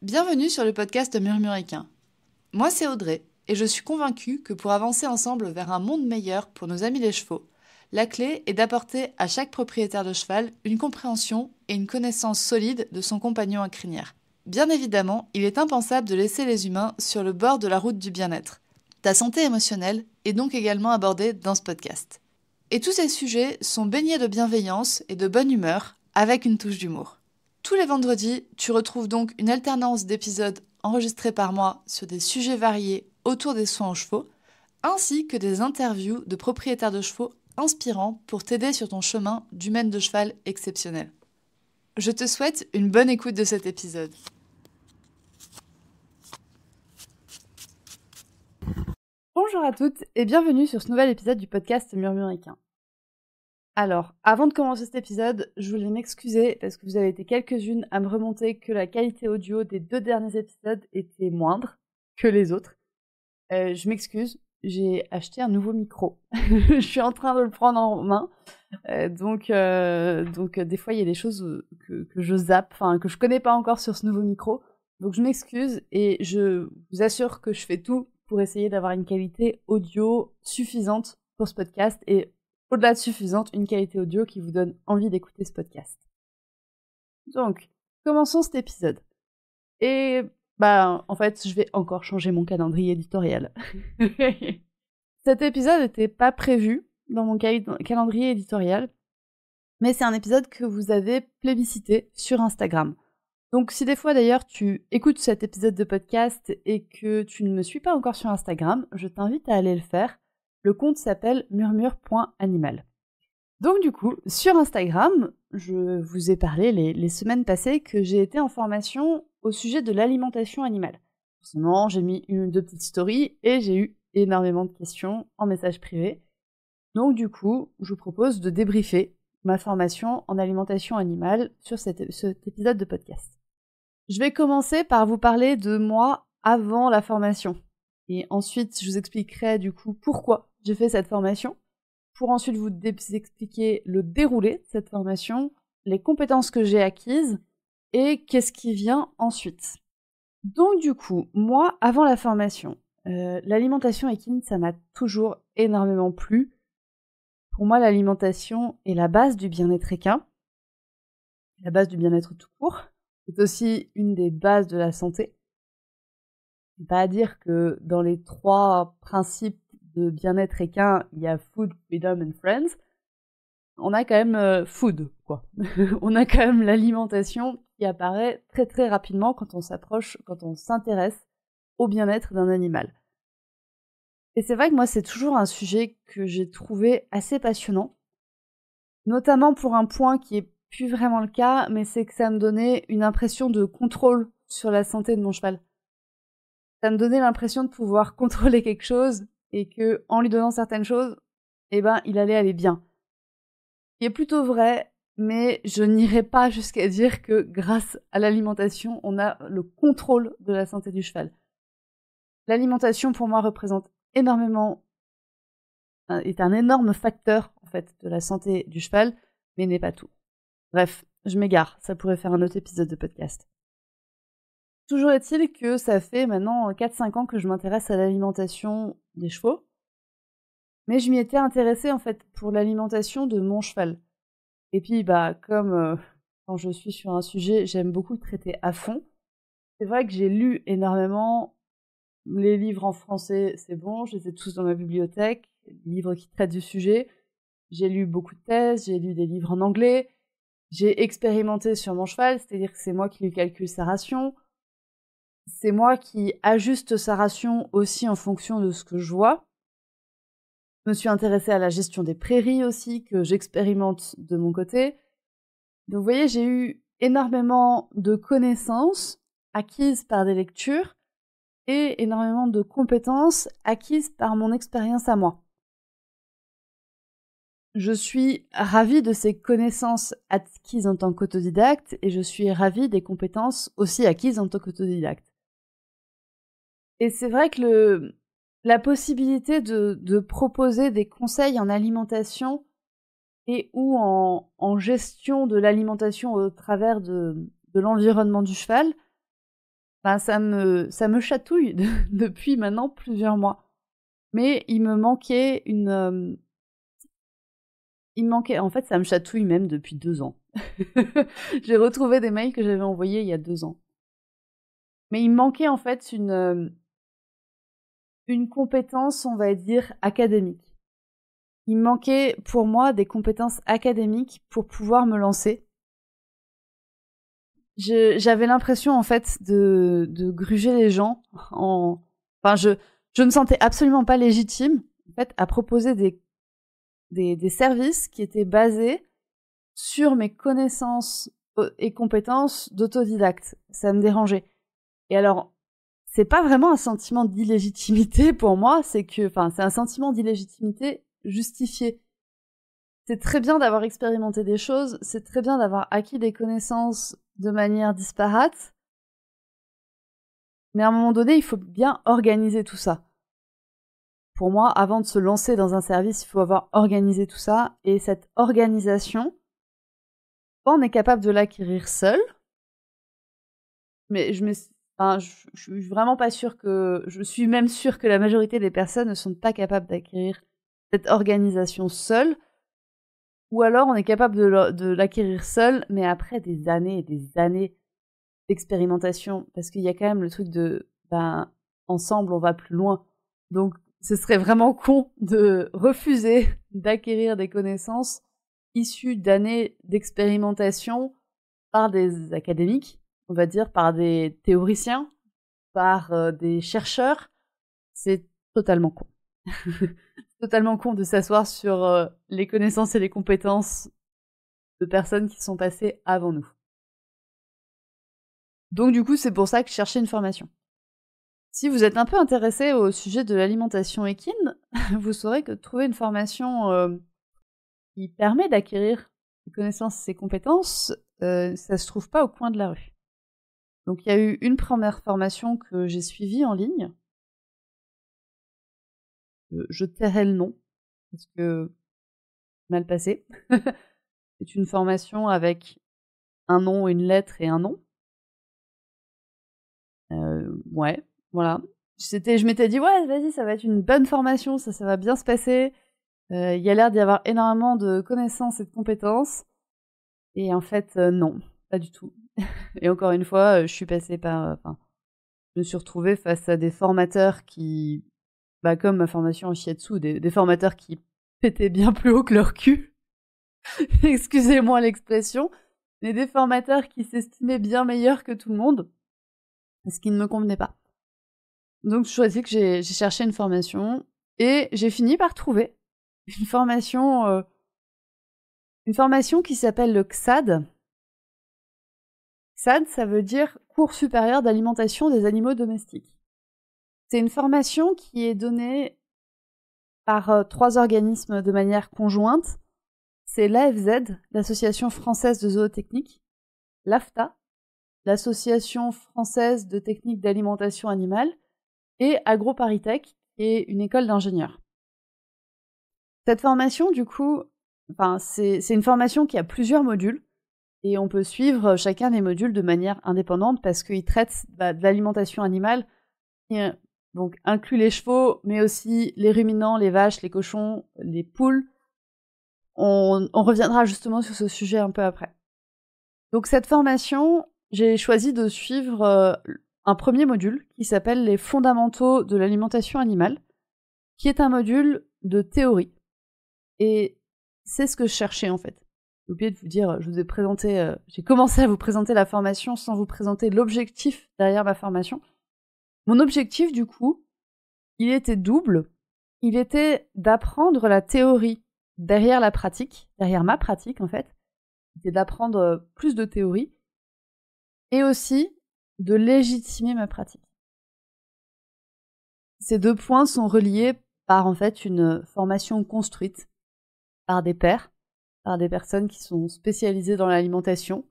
Bienvenue sur le podcast Murmuricain. Moi c'est Audrey et je suis convaincue que pour avancer ensemble vers un monde meilleur pour nos amis les chevaux, la clé est d'apporter à chaque propriétaire de cheval une compréhension et une connaissance solide de son compagnon à crinière. Bien évidemment, il est impensable de laisser les humains sur le bord de la route du bien-être. Ta santé émotionnelle est donc également abordée dans ce podcast. Et tous ces sujets sont baignés de bienveillance et de bonne humeur avec une touche d'humour. Tous les vendredis, tu retrouves donc une alternance d'épisodes enregistrés par moi sur des sujets variés autour des soins aux chevaux, ainsi que des interviews de propriétaires de chevaux inspirants pour t'aider sur ton chemin d'humaine de cheval exceptionnel. Je te souhaite une bonne écoute de cet épisode. Bonjour à toutes et bienvenue sur ce nouvel épisode du podcast Murmuricain. Alors, avant de commencer cet épisode, je voulais m'excuser parce que vous avez été quelques-unes à me remonter que la qualité audio des 2 derniers épisodes était moindre que les autres. Je m'excuse, j'ai acheté un nouveau micro. Je suis en train de le prendre en main. Donc des fois, il y a des choses que je zappe, que je connais pas encore sur ce nouveau micro. Donc je m'excuse et je vous assure que je fais tout pour essayer d'avoir une qualité audio suffisante pour ce podcast et au-delà de suffisante, une qualité audio qui vous donne envie d'écouter ce podcast. Donc, commençons cet épisode. Et, en fait, je vais encore changer mon calendrier éditorial. Cet épisode n'était pas prévu dans mon calendrier éditorial, mais c'est un épisode que vous avez plébiscité sur Instagram. Donc, si des fois d'ailleurs tu écoutes cet épisode de podcast et que tu ne me suis pas encore sur Instagram, je t'invite à aller le faire. Le compte s'appelle murmure.animal. Donc du coup, sur Instagram, je vous ai parlé les semaines passées que j'ai été en formation au sujet de l'alimentation animale. Forcément, j'ai mis 1 ou 2 petites stories et j'ai eu énormément de questions en message privé. Donc du coup, je vous propose de débriefer ma formation en alimentation animale sur cet épisode de podcast. Je vais commencer par vous parler de moi avant la formation. Et ensuite, je vous expliquerai du coup pourquoi j'ai fait cette formation, pour ensuite vous expliquer le déroulé de cette formation, les compétences que j'ai acquises et qu'est-ce qui vient ensuite. Donc du coup, moi, avant la formation, l'alimentation équine, ça m'a toujours énormément plu. Pour moi, l'alimentation est la base du bien-être équin, la base du bien-être tout court. C'est aussi une des bases de la santé. C'est pas à dire que dans les 3 principes de bien-être équin, il y a food, freedom and friends. On a quand même food, quoi. On a quand même l'alimentation qui apparaît très très rapidement quand on s'intéresse au bien-être d'un animal. Et c'est vrai que moi, c'est toujours un sujet que j'ai trouvé assez passionnant, notamment pour un point qui est plus vraiment le cas, mais c'est que ça me donnait une impression de contrôle sur la santé de mon cheval. Ça me donnait l'impression de pouvoir contrôler quelque chose et que, en lui donnant certaines choses, il allait aller bien. Ce qui est plutôt vrai, mais je n'irai pas jusqu'à dire que grâce à l'alimentation, on a le contrôle de la santé du cheval. L'alimentation, pour moi, représente est un énorme facteur, en fait, de la santé du cheval, mais n'est pas tout. Bref, je m'égare, ça pourrait faire un autre épisode de podcast. Toujours est-il que ça fait maintenant 4-5 ans que je m'intéresse à l'alimentation des chevaux, mais je m'y étais intéressée en fait pour l'alimentation de mon cheval. Et puis comme quand je suis sur un sujet, j'aime beaucoup traiter à fond. C'est vrai que j'ai lu énormément, les livres en français, c'est bon, je les ai tous dans ma bibliothèque, les livres qui traitent du sujet. J'ai lu beaucoup de thèses, j'ai lu des livres en anglais, j'ai expérimenté sur mon cheval, c'est-à-dire que c'est moi qui lui calcule sa ration. C'est moi qui ajuste sa ration aussi en fonction de ce que je vois. Je me suis intéressée à la gestion des prairies aussi, que j'expérimente de mon côté. Donc vous voyez, j'ai eu énormément de connaissances acquises par des lectures et énormément de compétences acquises par mon expérience à moi. Je suis ravie de ces connaissances acquises en tant qu'autodidacte et je suis ravie des compétences aussi acquises en tant qu'autodidacte. Et c'est vrai que la possibilité de proposer des conseils en alimentation et ou en gestion de l'alimentation au travers de l'environnement du cheval, ça me chatouille depuis maintenant plusieurs mois. Mais il me manquait en fait, ça me chatouille même depuis 2 ans. J'ai retrouvé des mails que j'avais envoyés il y a 2 ans. Mais il me manquait en fait une compétence, on va dire, académique. Il me manquait pour moi des compétences académiques pour pouvoir me lancer. J'avais l'impression en fait de gruger les gens enfin je me sentais absolument pas légitime en fait à proposer des services qui étaient basés sur mes connaissances et compétences d'autodidacte. Ça me dérangeait. Et alors, c'est pas vraiment un sentiment d'illégitimité pour moi, c'est un sentiment d'illégitimité justifié. C'est très bien d'avoir expérimenté des choses, c'est très bien d'avoir acquis des connaissances de manière disparate, mais à un moment donné, il faut bien organiser tout ça. Pour moi, avant de se lancer dans un service, il faut avoir organisé tout ça, et cette organisation, on est capable de l'acquérir seul, mais je suis vraiment pas sûre je suis même sûre que la majorité des personnes ne sont pas capables d'acquérir cette organisation seule, ou alors on est capable de l'acquérir seul, mais après des années et des années d'expérimentation, parce qu'il y a quand même le truc de, ensemble on va plus loin. Donc ce serait vraiment con de refuser d'acquérir des connaissances issues d'années d'expérimentation par des académiques, on va dire, par des théoriciens, par des chercheurs. C'est totalement con. Totalement con de s'asseoir sur les connaissances et les compétences de personnes qui sont passées avant nous. Donc du coup, c'est pour ça que je cherchais une formation. Si vous êtes un peu intéressé au sujet de l'alimentation équine, vous saurez que trouver une formation qui permet d'acquérir des connaissances et des compétences, ça se trouve pas au coin de la rue. Donc il y a eu une première formation que j'ai suivie en ligne. Je tairai le nom, parce que mal passé. C'est une formation avec un nom, une lettre et un nom. Ouais, voilà. Je m'étais dit, ouais, vas-y, ça va être une bonne formation, ça va bien se passer. Il y a l'air d'y avoir énormément de connaissances et de compétences. Et en fait, non, pas du tout. Et encore une fois, je suis passée je me suis retrouvée face à des formateurs qui, comme ma formation en shiatsu, des formateurs qui pétaient bien plus haut que leur cul. Excusez-moi l'expression. Mais des formateurs qui s'estimaient bien meilleurs que tout le monde. Ce qui ne me convenait pas. Donc je choisis que j'ai cherché une formation et j'ai fini par trouver une formation qui s'appelle le CSAD. CSAD, ça veut dire Cours supérieur d'alimentation des animaux domestiques. C'est une formation qui est donnée par 3 organismes de manière conjointe. C'est l'AFZ, l'Association française de zootechnique, l'AFTA, l'Association française de techniques d'alimentation animale, et AgroParisTech, qui est une école d'ingénieurs. Cette formation, du coup, c'est une formation qui a plusieurs modules, et on peut suivre chacun des modules de manière indépendante parce qu'ils traitent de l'alimentation animale, qui donc inclut les chevaux, mais aussi les ruminants, les vaches, les cochons, les poules. On reviendra justement sur ce sujet un peu après. Donc cette formation, j'ai choisi de suivre un premier module qui s'appelle les fondamentaux de l'alimentation animale, qui est un module de théorie. Et c'est ce que je cherchais en fait. J'ai oublié de vous dire, je vous ai présenté, j'ai commencé à vous présenter la formation sans vous présenter l'objectif derrière ma formation. Mon objectif du coup, il était double. Il était d'apprendre la théorie derrière la pratique, derrière ma pratique en fait. C'était d'apprendre plus de théorie et aussi de légitimer ma pratique. Ces 2 points sont reliés par en fait une formation construite par des pairs, par des personnes qui sont spécialisées dans l'alimentation,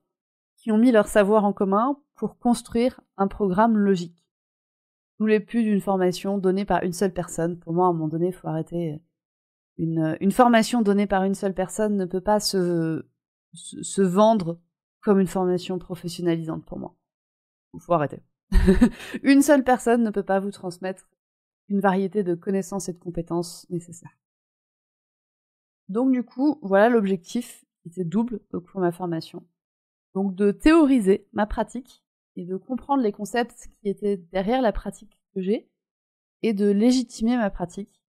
qui ont mis leur savoir en commun pour construire un programme logique. Je voulais plus d'une formation donnée par une seule personne. Pour moi, à un moment donné, il faut arrêter. Une formation donnée par une seule personne ne peut pas se vendre comme une formation professionnalisante pour moi. Il faut arrêter. Une seule personne ne peut pas vous transmettre une variété de connaissances et de compétences nécessaires. Donc du coup, voilà l'objectif, qui était double donc pour ma formation. Donc de théoriser ma pratique et de comprendre les concepts qui étaient derrière la pratique que j'ai et de légitimer ma pratique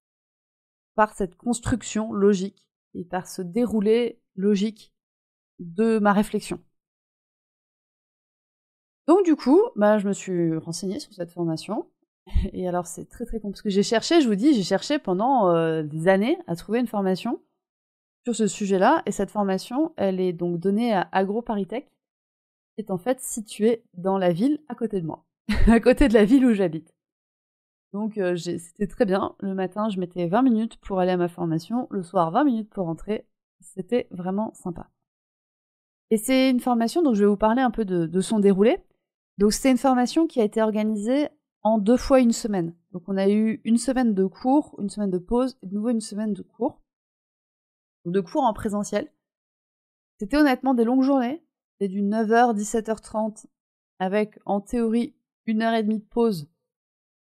par cette construction logique et par ce déroulé logique de ma réflexion. Donc du coup, je me suis renseignée sur cette formation. Et alors c'est très très compliqué, parce que j'ai cherché pendant des années à trouver une formation sur ce sujet-là, et cette formation, elle est donc donnée à AgroParisTech, qui est en fait située dans la ville à côté de moi, à côté de la ville où j'habite. Donc c'était très bien, le matin je mettais 20 minutes pour aller à ma formation, le soir 20 minutes pour rentrer, c'était vraiment sympa. Et c'est une formation, donc je vais vous parler un peu de son déroulé. Donc c'était une formation qui a été organisée en 2 fois une semaine. Donc on a eu une semaine de cours, une semaine de pause, et de nouveau une semaine de cours en présentiel. C'était honnêtement des longues journées, c'était du 9h, 17h30, avec en théorie 1h30 de pause.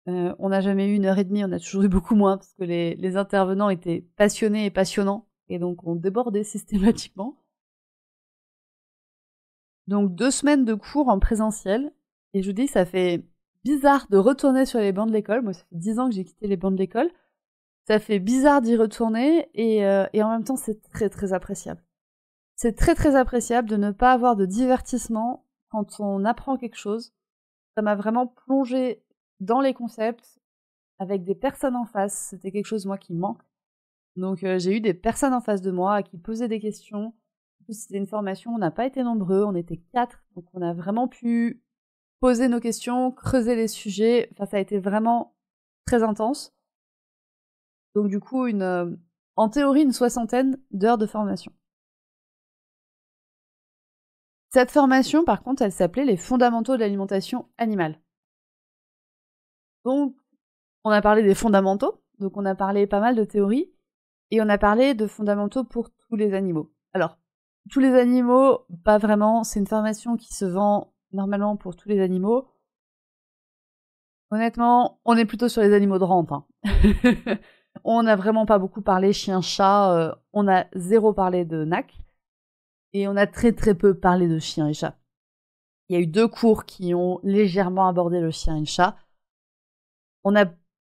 On n'a jamais eu 1h30, on a toujours eu beaucoup moins, parce que les intervenants étaient passionnés et passionnants, et donc on débordait systématiquement. Donc 2 semaines de cours en présentiel, et je vous dis, ça fait bizarre de retourner sur les bancs de l'école. Moi, ça fait 10 ans que j'ai quitté les bancs de l'école. Ça fait bizarre d'y retourner, et en même temps, c'est très très appréciable. C'est très très appréciable de ne pas avoir de divertissement quand on apprend quelque chose. Ça m'a vraiment plongé dans les concepts, avec des personnes en face. C'était quelque chose, moi, qui me manque. Donc j'ai eu des personnes en face de moi qui posaient des questions. En plus, c'était une formation, on n'a pas été nombreux, on était 4, donc on a vraiment pu poser nos questions, creuser les sujets. Enfin, ça a été vraiment très intense. Donc du coup, en théorie, une 60aine d'heures de formation. Cette formation, par contre, elle s'appelait les fondamentaux de l'alimentation animale. Donc, on a parlé des fondamentaux, donc on a parlé pas mal de théories, et on a parlé de fondamentaux pour tous les animaux. Alors, tous les animaux, pas vraiment, c'est une formation qui se vend normalement pour tous les animaux. Honnêtement, on est plutôt sur les animaux de rente. On n'a vraiment pas beaucoup parlé chien-chat, on a zéro parlé de NAC, et on a très très peu parlé de chien et chat. Il y a eu 2 cours qui ont légèrement abordé le chien et le chat. On a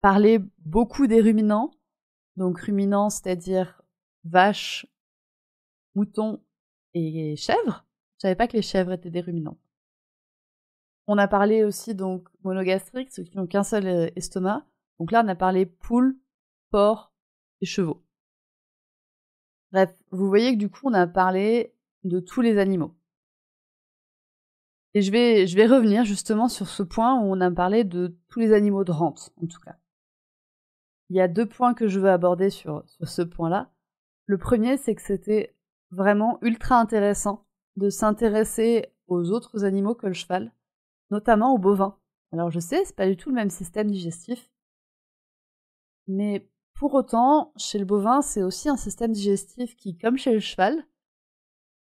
parlé beaucoup des ruminants, donc ruminants, c'est-à-dire vaches, moutons et chèvres. Je savais pas que les chèvres étaient des ruminants. On a parlé aussi donc monogastriques, ceux qui n'ont qu'un seul estomac. Donc là, on a parlé poules, porcs et chevaux. Bref, vous voyez que du coup, on a parlé de tous les animaux. Et je vais revenir justement sur ce point où on a parlé de tous les animaux de rente, en tout cas. Il y a 2 points que je veux aborder sur ce point-là. Le premier, c'est que c'était vraiment ultra intéressant de s'intéresser aux autres animaux que le cheval, notamment aux bovins. Alors je sais, c'est pas du tout le même système digestif, mais pour autant, chez le bovin, c'est aussi un système digestif qui, comme chez le cheval,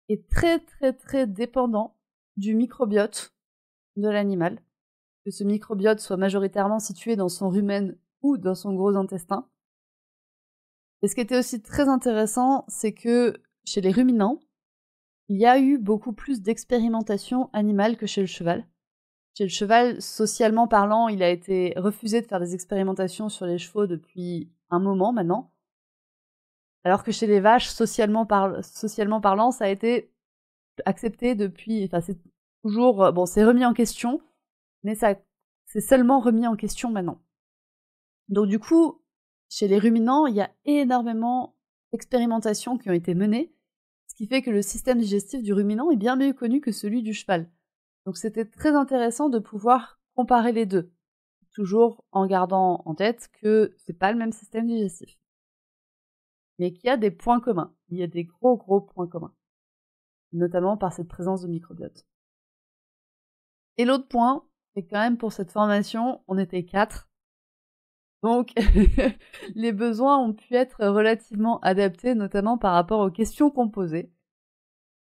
est très très très dépendant du microbiote de l'animal, que ce microbiote soit majoritairement situé dans son rumen ou dans son gros intestin. Et ce qui était aussi très intéressant, c'est que chez les ruminants, il y a eu beaucoup plus d'expérimentation animale que chez le cheval. Chez le cheval, socialement parlant, il a été refusé de faire des expérimentations sur les chevaux depuis un moment maintenant. Alors que chez les vaches, socialement parlant, ça a été accepté depuis... Enfin, c'est toujours... Bon, c'est remis en question, mais c'est seulement remis en question maintenant. Donc du coup, chez les ruminants, il y a énormément d'expérimentations qui ont été menées, ce qui fait que le système digestif du ruminant est bien mieux connu que celui du cheval. Donc c'était très intéressant de pouvoir comparer les deux, toujours en gardant en tête que c'est pas le même système digestif, mais qu'il y a des points communs. Il y a des gros points communs, notamment par cette présence de microbiote. Et l'autre point, c'est que quand même pour cette formation, on était 4. Donc, les besoins ont pu être relativement adaptés, notamment par rapport aux questions qu'on posait.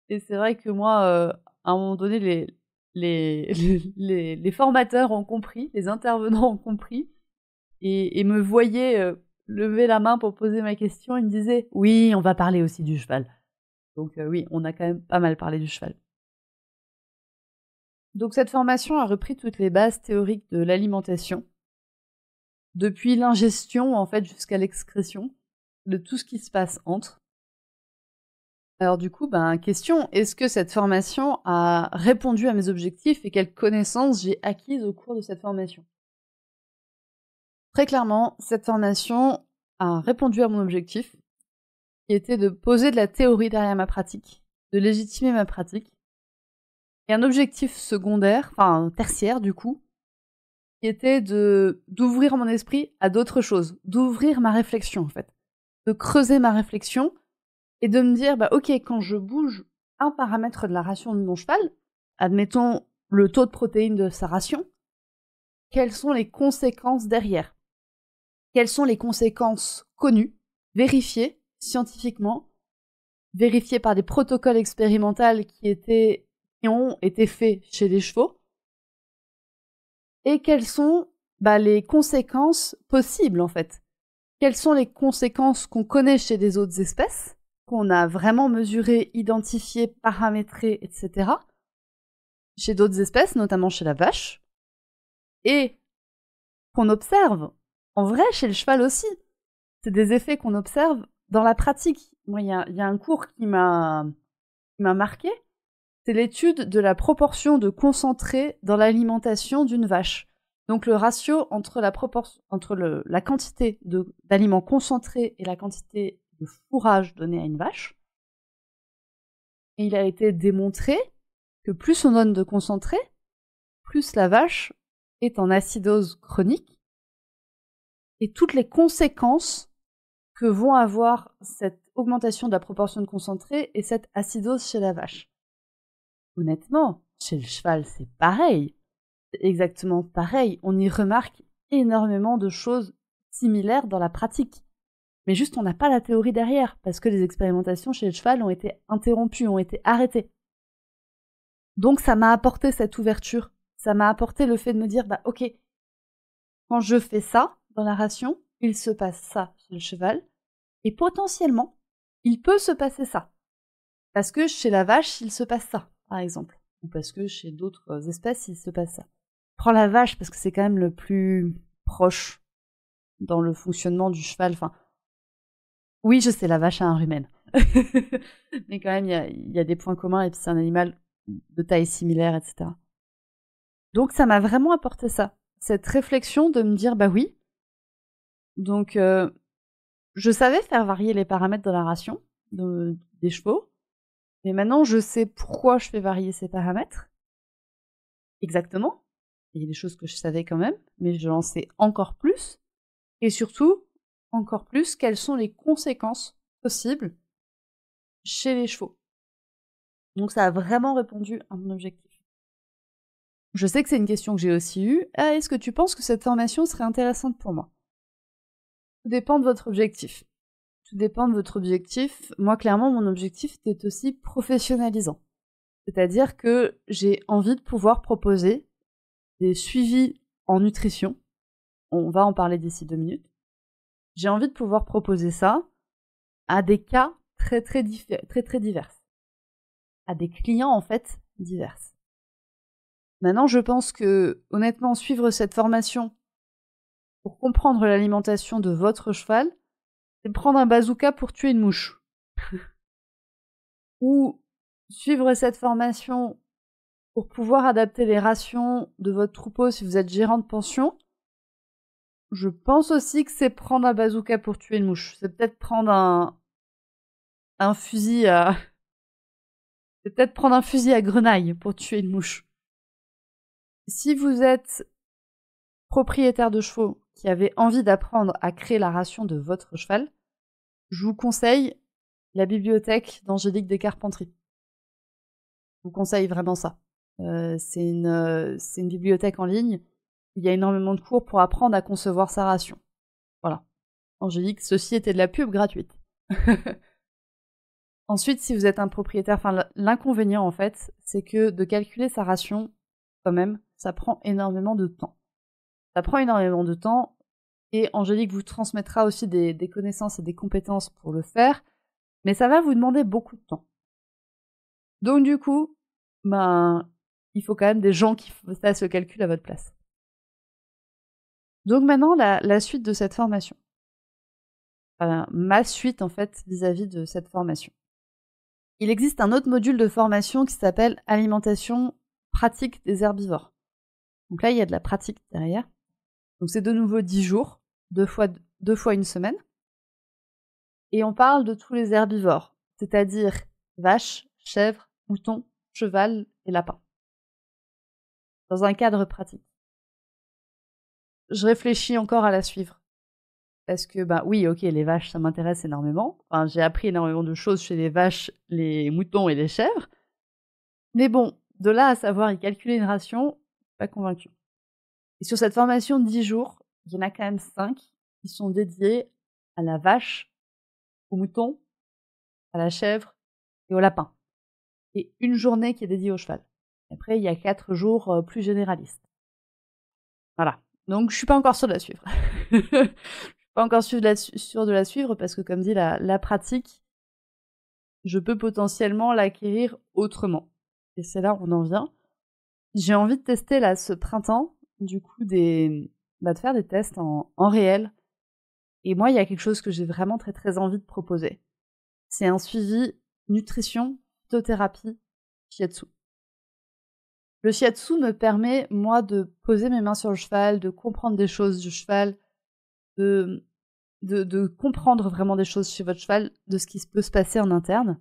Et c'est vrai que moi, à un moment donné, les, les formateurs ont compris, les intervenants ont compris, et me voyaient lever la main pour poser ma question. Ils me disaient « Oui, on va parler aussi du cheval ». Donc oui, on a quand même pas mal parlé du cheval. Donc cette formation a repris toutes les bases théoriques de l'alimentation, depuis l'ingestion en fait jusqu'à l'excrétion, de tout ce qui se passe entre. Alors du coup, question, est-ce que cette formation a répondu à mes objectifs et quelles connaissances j'ai acquises au cours de cette formation? Très clairement, cette formation a répondu à mon objectif, qui était de poser de la théorie derrière ma pratique, de légitimer ma pratique, et un objectif secondaire, enfin tertiaire du coup, qui était d'ouvrir mon esprit à d'autres choses, d'ouvrir ma réflexion en fait, de creuser ma réflexion, et de me dire, ok, quand je bouge un paramètre de la ration de mon cheval, admettons le taux de protéines de sa ration, quelles sont les conséquences derrière? Quelles sont les conséquences connues, vérifiées scientifiquement, vérifiées par des protocoles expérimentaux qui ont été faits chez les chevaux? Et quelles sont les conséquences possibles en fait? Quelles sont les conséquences qu'on connaît chez des autres espèces, qu'on a vraiment mesuré, identifié, paramétré, etc. chez d'autres espèces, notamment chez la vache, et qu'on observe en vrai chez le cheval aussi. C'est des effets qu'on observe dans la pratique. Moi, il y a un cours qui m'a marqué, c'est l'étude de la proportion de concentré dans l'alimentation d'une vache. Donc le ratio entre la quantité d'aliments concentrés et la quantité de fourrage donné à une vache. Et il a été démontré que plus on donne de concentré, plus la vache est en acidose chronique, et toutes les conséquences que vont avoir cette augmentation de la proportion de concentré et cette acidose chez la vache. Honnêtement, chez le cheval, c'est pareil. C'est exactement pareil. On y remarque énormément de choses similaires dans la pratique. Mais juste, on n'a pas la théorie derrière, parce que les expérimentations chez le cheval ont été interrompues, ont été arrêtées. Donc ça m'a apporté cette ouverture. Ça m'a apporté le fait de me dire, ok, quand je fais ça dans la ration, il se passe ça chez le cheval, et potentiellement, il peut se passer ça. Parce que chez la vache, il se passe ça, par exemple. Ou parce que chez d'autres espèces, il se passe ça. Je prends la vache parce que c'est quand même le plus proche dans le fonctionnement du cheval. Enfin, oui, je sais, la vache a un rumen. Mais quand même, il y a des points communs, et puis c'est un animal de taille similaire, etc. Donc ça m'a vraiment apporté ça. Cette réflexion de me dire, oui. Donc, je savais faire varier les paramètres de la ration des chevaux. Mais maintenant, je sais pourquoi je fais varier ces paramètres. Exactement. Il y a des choses que je savais quand même, mais j'en sais encore plus. Et surtout, encore plus, quelles sont les conséquences possibles chez les chevaux. Donc ça a vraiment répondu à mon objectif. Je sais que c'est une question que j'ai aussi eue. Est-ce que tu penses que cette formation serait intéressante pour moi? Tout dépend de votre objectif. Tout dépend de votre objectif. Moi, clairement, mon objectif était aussi professionnalisant. C'est-à-dire que j'ai envie de pouvoir proposer des suivis en nutrition. On va en parler d'ici 2 minutes. J'ai envie de pouvoir proposer ça à des cas très divers. À des clients, en fait, divers. Maintenant, je pense que, honnêtement, suivre cette formation pour comprendre l'alimentation de votre cheval, c'est prendre un bazooka pour tuer une mouche. Ou suivre cette formation pour pouvoir adapter les rations de votre troupeau si vous êtes gérant de pension, je pense aussi que c'est prendre un bazooka pour tuer une mouche. C'est peut-être prendre un fusil à... C'est peut-être prendre un fusil à grenaille pour tuer une mouche. Si vous êtes propriétaire de chevaux qui avez envie d'apprendre à créer la ration de votre cheval, je vous conseille la bibliothèque d'Angélique Descarpentries. Je vous conseille vraiment ça. C'est une bibliothèque en ligne où il y a énormément de cours pour apprendre à concevoir sa ration. Voilà. Angélique, ceci était de la pub gratuite. Ensuite, si vous êtes un propriétaire, l'inconvénient en fait, c'est que de calculer sa ration, quand même, ça prend énormément de temps. Ça prend énormément de temps, et Angélique vous transmettra aussi des connaissances et des compétences pour le faire, mais ça va vous demander beaucoup de temps. Donc du coup, il faut quand même des gens qui fassent le calcul à votre place. Donc maintenant, la suite de cette formation. Enfin, ma suite, en fait, vis-à-vis de cette formation. Il existe un autre module de formation qui s'appelle Alimentation pratique des herbivores. Donc là, il y a de la pratique derrière. Donc c'est de nouveau 10 jours, deux fois une semaine. Et on parle de tous les herbivores, c'est-à-dire vaches, chèvres, moutons, cheval et lapin. Dans un cadre pratique. Je réfléchis encore à la suivre. Parce que, oui, ok, les vaches, ça m'intéresse énormément. Enfin, j'ai appris énormément de choses chez les vaches, les moutons et les chèvres. Mais bon, de là à savoir y calculer une ration, pas convaincue. Et sur cette formation de 10 jours, il y en a quand même 5 qui sont dédiés à la vache, au mouton, à la chèvre et au lapin. Et une journée qui est dédiée au cheval. Après, il y a 4 jours plus généralistes. Voilà. Donc, je suis pas encore sûre de la suivre. Je suis pas encore sûre de la suivre parce que, comme dit, la pratique, je peux potentiellement l'acquérir autrement. Et c'est là où on en vient. J'ai envie de tester là ce printemps, du coup, de faire des tests en réel. Et moi, il y a quelque chose que j'ai vraiment très très envie de proposer. C'est un suivi nutrition, phytothérapie, shiatsu. Le shiatsu me permet, moi, de poser mes mains sur le cheval, de comprendre des choses du cheval, de comprendre vraiment des choses chez votre cheval, de ce qui peut se passer en interne.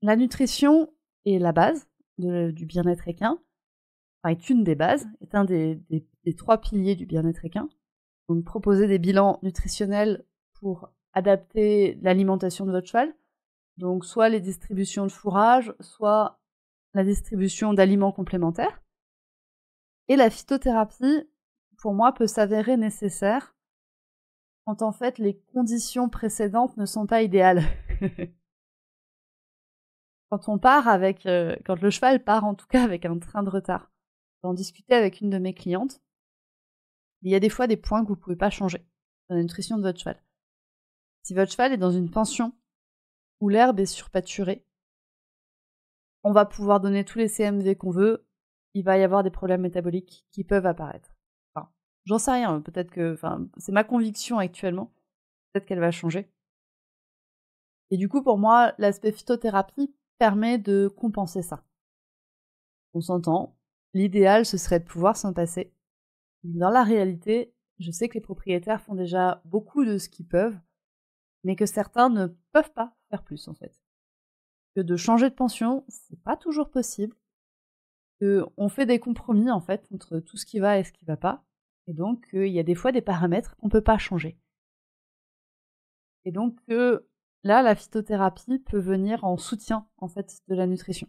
La nutrition est la base du bien-être équin, est une des bases, est un des 3 piliers du bien-être équin. Donc proposer des bilans nutritionnels pour adapter l'alimentation de votre cheval. Donc soit les distributions de fourrage, soit la distribution d'aliments complémentaires. Et la phytothérapie, pour moi, peut s'avérer nécessaire quand en fait les conditions précédentes ne sont pas idéales. Quand le cheval part en tout cas avec un train de retard. J'en discutais avec une de mes clientes. Il y a des fois des points que vous ne pouvez pas changer dans la nutrition de votre cheval. Si votre cheval est dans une pension où l'herbe est surpâturée, on va pouvoir donner tous les CMV qu'on veut, il va y avoir des problèmes métaboliques qui peuvent apparaître. Enfin, j'en sais rien, peut-être que... c'est ma conviction actuellement, peut-être qu'elle va changer. Et du coup, pour moi, l'aspect phytothérapie permet de compenser ça. On s'entend, l'idéal, ce serait de pouvoir s'en passer. Dans la réalité, je sais que les propriétaires font déjà beaucoup de ce qu'ils peuvent, mais que certains ne peuvent pas faire plus, en fait. Que de changer de pension, c'est pas toujours possible. On fait des compromis, en fait, entre tout ce qui va et ce qui va pas. Et donc, il y a des fois des paramètres qu'on peut pas changer. Et donc, là, la phytothérapie peut venir en soutien, en fait, de la nutrition.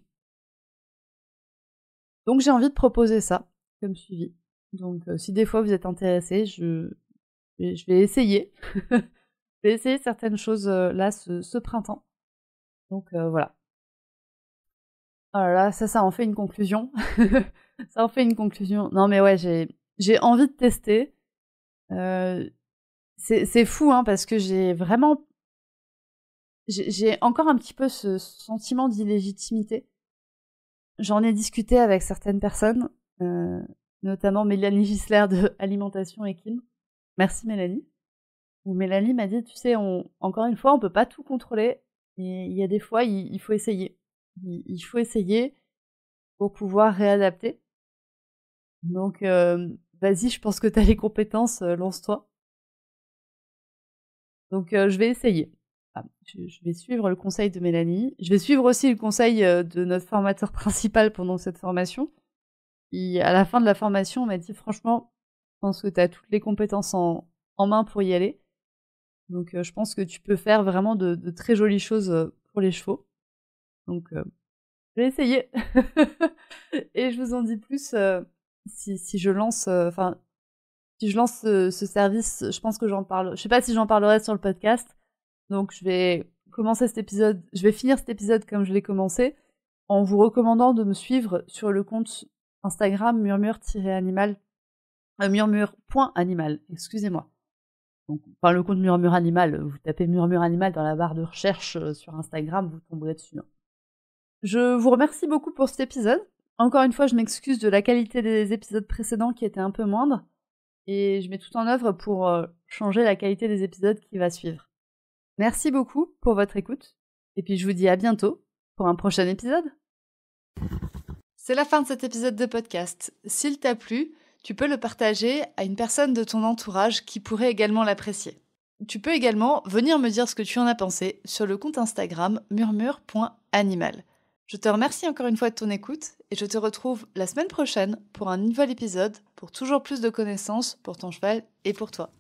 Donc, j'ai envie de proposer ça comme suivi. Donc, si des fois vous êtes intéressés, je vais essayer. Je vais essayer certaines choses là ce printemps. Donc voilà. Oh là là, ça en fait une conclusion. Ça en fait une conclusion. Non mais ouais, j'ai envie de tester. C'est fou hein, parce que j'ai encore un petit peu ce sentiment d'illégitimité. J'en ai discuté avec certaines personnes, notamment Mélanie Gisler de Alimentation Equine. Merci Mélanie. Où Mélanie m'a dit, tu sais, encore une fois, on peut pas tout contrôler. Et il y a des fois, il faut essayer. Il faut essayer pour pouvoir réadapter. Donc, vas-y, je pense que tu as les compétences, lance-toi. Donc, je vais essayer. Je vais suivre le conseil de Mélanie. Je vais suivre aussi le conseil de notre formateur principal pendant cette formation. Et à la fin de la formation, on m'a dit, franchement, je pense que tu as toutes les compétences en main pour y aller. Donc, je pense que tu peux faire vraiment de très jolies choses pour les chevaux. Donc, je vais essayer. Et je vous en dis plus si je lance... si je lance ce service, je pense que j'en parle... Je sais pas si j'en parlerai sur le podcast. Donc, je vais finir cet épisode comme je l'ai commencé, en vous recommandant de me suivre sur le compte Instagram murmure-animal, murmure.animal, excusez-moi. Donc, enfin, le compte Murmure Animal, vous tapez Murmure Animal dans la barre de recherche sur Instagram, vous tomberez dessus. Je vous remercie beaucoup pour cet épisode. Encore une fois, je m'excuse de la qualité des épisodes précédents qui étaient un peu moindres, et je mets tout en œuvre pour changer la qualité des épisodes qui va suivre. Merci beaucoup pour votre écoute, et puis je vous dis à bientôt pour un prochain épisode. C'est la fin de cet épisode de podcast. S'il t'a plu, tu peux le partager à une personne de ton entourage qui pourrait également l'apprécier. Tu peux également venir me dire ce que tu en as pensé sur le compte Instagram murmure.animal. Je te remercie encore une fois de ton écoute et je te retrouve la semaine prochaine pour un nouvel épisode pour toujours plus de connaissances pour ton cheval et pour toi.